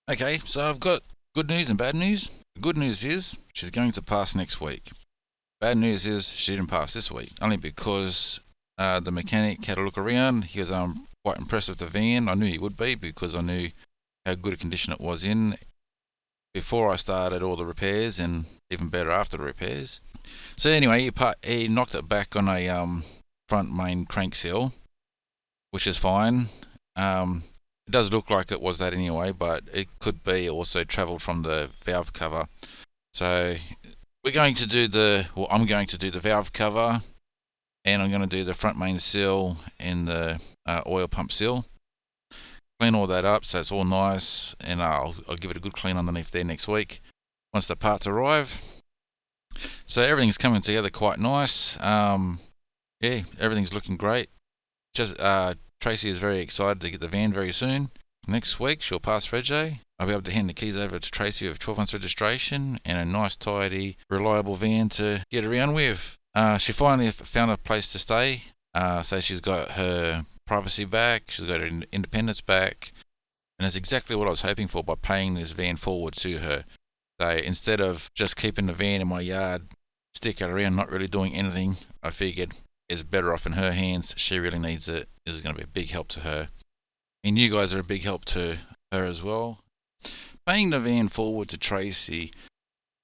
Okay, so I've got good news and bad news. The good news is she's going to pass next week. Bad news is she didn't pass this week, only because the mechanic had a look around. He was quite impressed with the van. I knew he would be because I knew how good a condition it was in before I started all the repairs, and even better after the repairs. So anyway, he knocked it back on a front main crank seal, which is fine. It does look like it was that anyway, but it could be also travelled from the valve cover. So I'm going to do the valve cover, and I'm going to do the front main seal and the oil pump seal. Clean all that up so it's all nice, and I'll give it a good clean underneath there next week once the parts arrive. So everything's coming together quite nice. Yeah, everything's looking great. Just Tracy is very excited to get the van very soon. Next week she'll pass Reg. I'll be able to hand the keys over to Tracy with 12 months registration and a nice, tidy, reliable van to get around with. She finally found a place to stay, so she's got her privacy back, she's got her independence back, and that's exactly what I was hoping for by paying this van forward to her. So instead of just keeping the van in my yard, sticking around, not really doing anything, I figured it's better off in her hands. She really needs it. This is going to be a big help to her. And you guys are a big help to her as well. Paying the van forward to Tracy,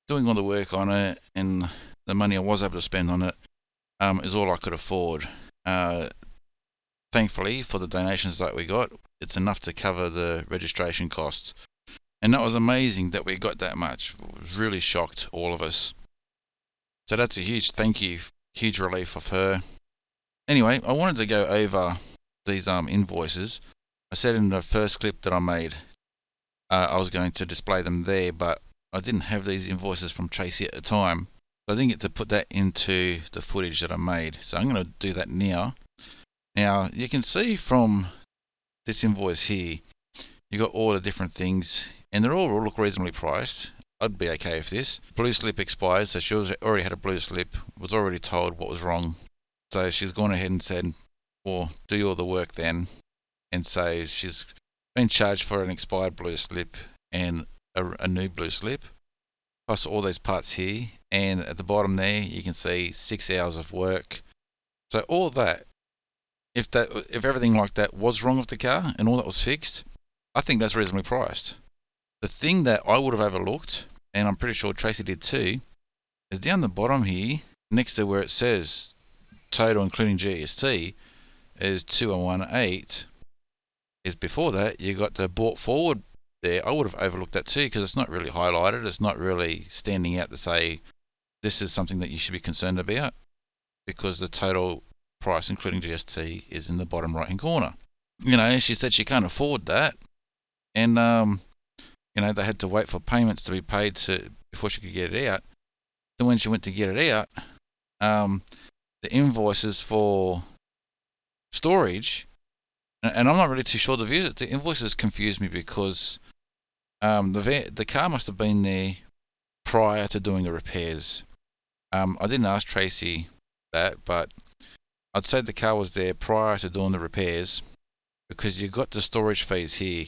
doing all the work on it, and the money I was able to spend on it is all I could afford. Thankfully, for the donations that we got, it's enough to cover the registration costs. And that was amazing that we got that much. It was really shocked all of us. So that's a huge thank you, huge relief of her. Anyway, I wanted to go over these invoices. I said in the first clip that I made, I was going to display them there, but I didn't have these invoices from Tracy at the time. So I didn't get to put that into the footage that I made. So I'm going to do that now. Now, you can see from this invoice here, you got all the different things, and they're all look reasonably priced. I'd be okay with this. Blue slip expired, so she already had a blue slip, was already told what was wrong. So she's gone ahead and said, well, do all the work then. And so she's been charged for an expired blue slip and a new blue slip, plus all those parts here. And at the bottom there, you can see 6 hours of work. So all that, if everything like that was wrong with the car and all that was fixed, I think that's reasonably priced. The thing that I would have overlooked, and I'm pretty sure Tracy did too, is down the bottom here, next to where it says total including GST is 2018. Is before that you got the brought forward there. I would have overlooked that too because it's not really highlighted. It's not really standing out to say this is something that you should be concerned about, because the total price including GST is in the bottom right hand corner. She said she can't afford that, and they had to wait for payments to be paid before she could get it out. Then when she went to get it out, the invoices for storage, and I'm not really too sure the invoices confused me because the car must have been there prior to doing the repairs. I didn't ask Tracy that, but I'd say the car was there prior to doing the repairs, because you got the storage fees here,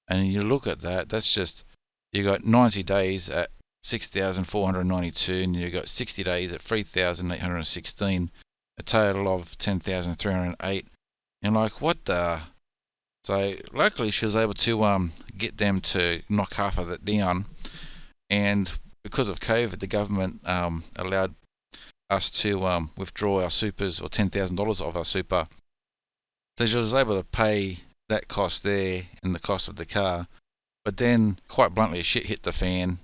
and you look at that, that's just, you got 90 days at 6,492, and you got 60 days at 3,816, a total of 10,308. And like, what the? So luckily she was able to get them to knock half of it down, and because of COVID, the government allowed us to withdraw our supers, or $10,000 of our super. So she was able to pay that cost there and the cost of the car. But then, quite bluntly, shit hit the fan.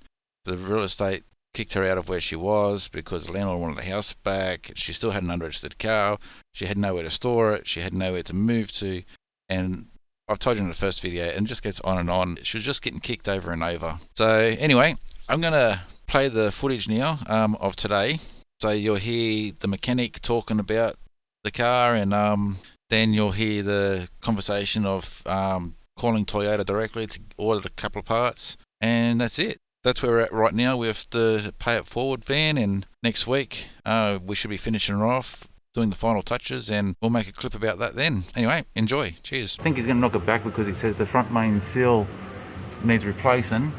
The real estate kicked her out of where she was because the landlord wanted the house back. She still had an unregistered car. She had nowhere to store it. She had nowhere to move to. And I've told you in the first video, and it just gets on and on. She was just getting kicked over and over. So anyway, I'm going to play the footage now of today. So you'll hear the mechanic talking about the car, and then you'll hear the conversation of calling Toyota directly to order a couple of parts, and that's it. That's where we're at right now with the pay it forward van, and next week we should be finishing her off, doing the final touches, and we'll make a clip about that then. Anyway, enjoy. Cheers. I think he's going to knock it back because he says the front main seal needs replacing.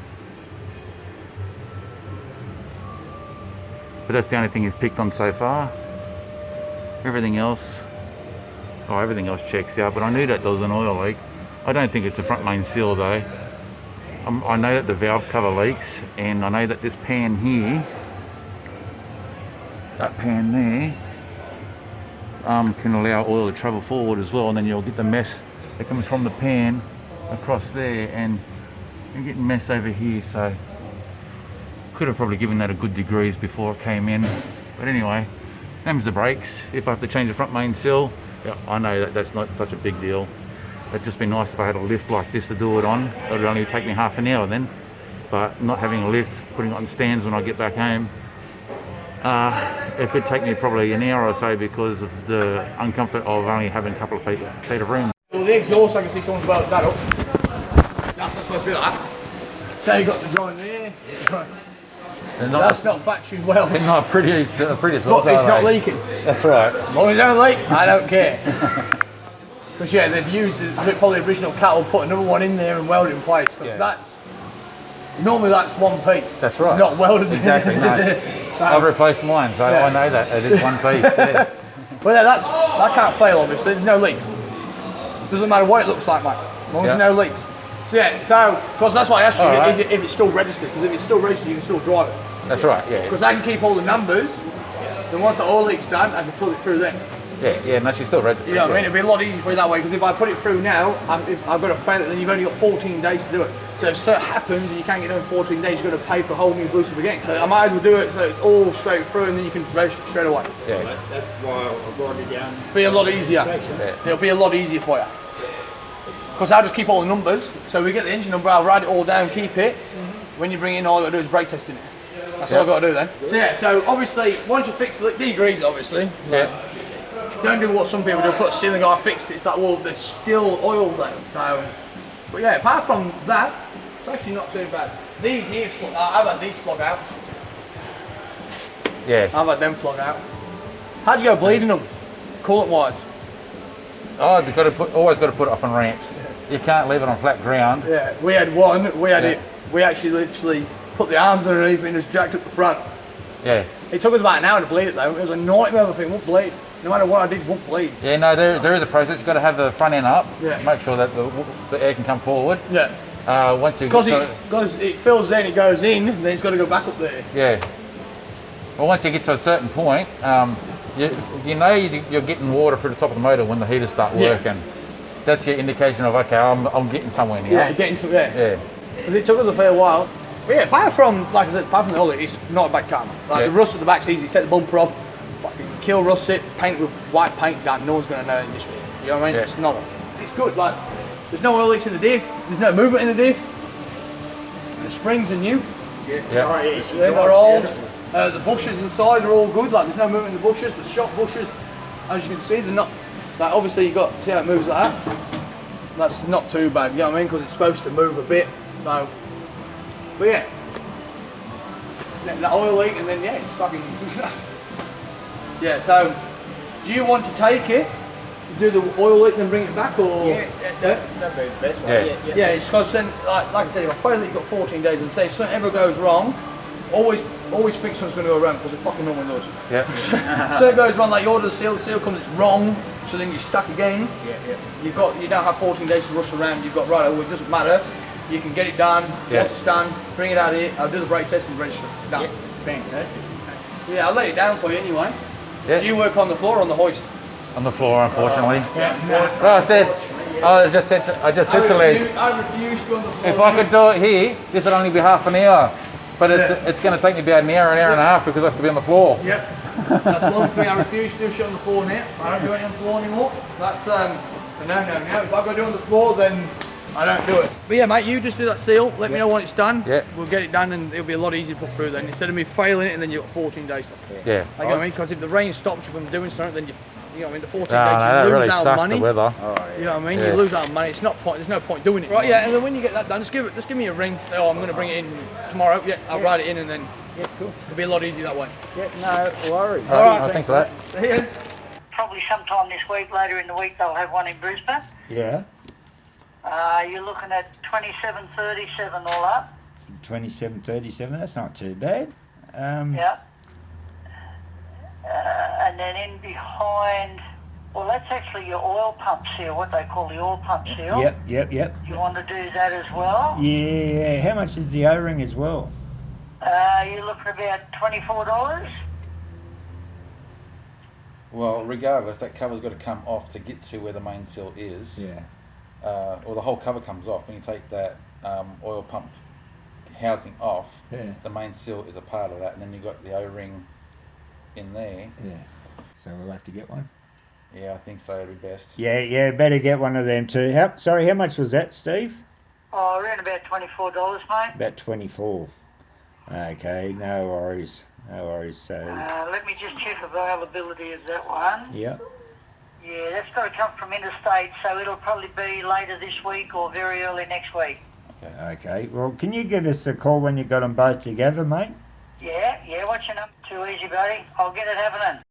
But that's the only thing he's picked on so far. Everything else checks out, but I knew that there was an oil leak. I don't think it's the front main seal though. I know that the valve cover leaks, and I know that this pan here, that pan there, can allow oil to travel forward as well, and then you'll get the mess that comes from the pan across there, and you're getting mess over here. So could have probably given that a good degrees before it came in, but anyway, them's the brakes. If I have to change the front main seal, yeah, I know that that's not such a big deal. It'd just be nice if I had a lift like this to do it on. It would only take me half an hour then, but not having a lift, putting it on stands when I get back home, it could take me probably an hour or so because of the uncomfort of only having a couple of feet of room. Well, the exhaust, I can see someone's welded that up. That's not supposed to be like that. So you got the joint there. That's not factory weld. It's not prettiest But it's not leaking. That's right. As long as it don't leak, I don't care. Because yeah, they've used probably the original cattle, put another one in there and welded it in place. Because normally that's one piece. That's right. Not welded. Exactly. No. So, I've replaced mine, so I know that it is one piece. Yeah. Well, that can't fail. Obviously, there's no leaks. Doesn't matter what it looks like, mate. As long as there's no leaks. So yeah, because that's why I asked you if it's still registered. Because if it's still registered, you can still drive it. That's right. Yeah. Because I can keep all the numbers. Then once the oil leak's done, I can fill it through then. Yeah, no, she's still registered. Yeah, I mean, it'd be a lot easier for you that way, because if I put it through now, I've got to fail it, then you've only got 14 days to do it. So if it happens and you can't get done in 14 days, you've got to pay for a whole new booster again. So I might as well do it so it's all straight through, and then you can register straight away. Yeah. That's why I've got it down. Be a lot easier. Yeah. It'll be a lot easier for you. Because I'll just keep all the numbers, so we get the engine number, I'll write it all down, keep it. When you bring it in, all I've got to do is brake testing it. That's all I've got to do then. So yeah, so obviously, once you fix the degrease, obviously. Yeah. Don't do what some people do, put a sealing guy, fixed it, it's like, well, there's still oil there. So, but yeah, apart from that, it's actually not too bad. These here, I've had these flog out. Yeah. I've had them flog out. How'd you go bleeding them, coolant wise? Oh, you've got to always got to put it up on ramps. You can't leave it on flat ground. Yeah, we had one, we actually literally put the arms underneath and just jacked up the front. Yeah. It took us about an hour to bleed it though. It was a nightmare of a thing, won't bleed. No matter what I did, won't bleed. Yeah, no, there is a process. You've got to have the front end up. Yeah. Make sure that the air can come forward. Yeah. Once you because it fills in, it goes in, then it's got to go back up there. Yeah. Well, once you get to a certain point, you know you're getting water through the top of the motor when the heaters start working. That's your indication of, okay, I'm getting somewhere now. Yeah, getting somewhere. Yeah. Because it took us a fair while. But yeah, apart from the oil, it's not a bad car. Like the rust at the back's easy. Take the bumper off, fucking kill rust it, paint with white paint down. No one's gonna know in this. You know what I mean? It's not. It's good. Like there's no oil leaks in the diff. There's no movement in the diff. The springs are new. Yeah. They're not old. The bushes inside are all good. Like there's no movement in the bushes. The shop bushes, as you can see, they're not. Like obviously you got see how it moves like that. That's not too bad. You know what I mean? Because it's supposed to move a bit. So, but yeah, that oil leak, and then yeah, it's fucking. Yeah. So, do you want to take it, do the oil leak, and bring it back, or? Yeah, that'd be the best way. Yeah. It's because then, like I said, if I find that you've got 14 days, and say something ever goes wrong, always think something's going to go wrong, because it fucking normally does. Yeah. So it goes wrong, like you order the seal comes, it's wrong, so then you're stuck again. Yeah. You don't have 14 days to rush around. You've got right. Well, it doesn't matter. You can get it done. Once it's done, bring it out here. I'll do the brake test and register. Done. Yeah. Fantastic. Yeah, I'll lay it down for you anyway. Yeah. Do you work on the floor or on the hoist? On the floor, unfortunately. Yeah. Well, I just said to Les, I refuse to on the floor. if I could do it here, this would only be half an hour. But it's going to take me about an hour and a half because I have to be on the floor. Yep. That's one thing. I refuse to do shit on the floor now. I don't do it on the floor anymore. That's no. If I've got to do it on the floor, then I don't do it. But yeah, mate, you just do that seal. Let me know when it's done. Yeah. We'll get it done, and it'll be a lot easier to put through then. Instead of me failing it, and then you've got 14 days. Yeah. Like, I mean, because if the rain stops you from doing something, then you know what I mean, the 14 days that you lose really out sucks, money. the weather. You know what I mean? Yeah. You lose out money. It's not point. There's no point doing it. Right? Yeah. And then when you get that done, just give me a ring. Oh, I'm going to bring it in tomorrow. Yeah. I'll write it in, and then cool. It'll be a lot easier that way. Yeah, no worries. All right. Thanks for that. See you. Probably sometime this week, later in the week, they'll have one in Brisbane. Yeah. You're looking at 27.37 all up. 27.37. That's not too bad. Yeah. And then in behind, well, that's actually your oil pump seal, what they call the oil pump seal. Yep. You want to do that as well? Yeah. How much is the O-ring as well? You're looking about $24. Well, regardless, that cover's got to come off to get to where the main seal is. Yeah. Or the whole cover comes off. When you take that oil pump housing off, the main seal is a part of that, and then you've got the O-ring in there. Yeah. So we'll have to get one. Yeah, I think so. It'd be best. Yeah. Better get one of them too. How much was that, Steve? Oh, around about $24, mate. About 24. Okay, no worries. So Let me just check availability of that one. yeah. Yeah, that's got to come from interstate, so it'll probably be later this week or very early next week. Okay. Well, can you give us a call when you got them both together, mate? Yeah, what's your number? Too easy, buddy. I'll get it happening.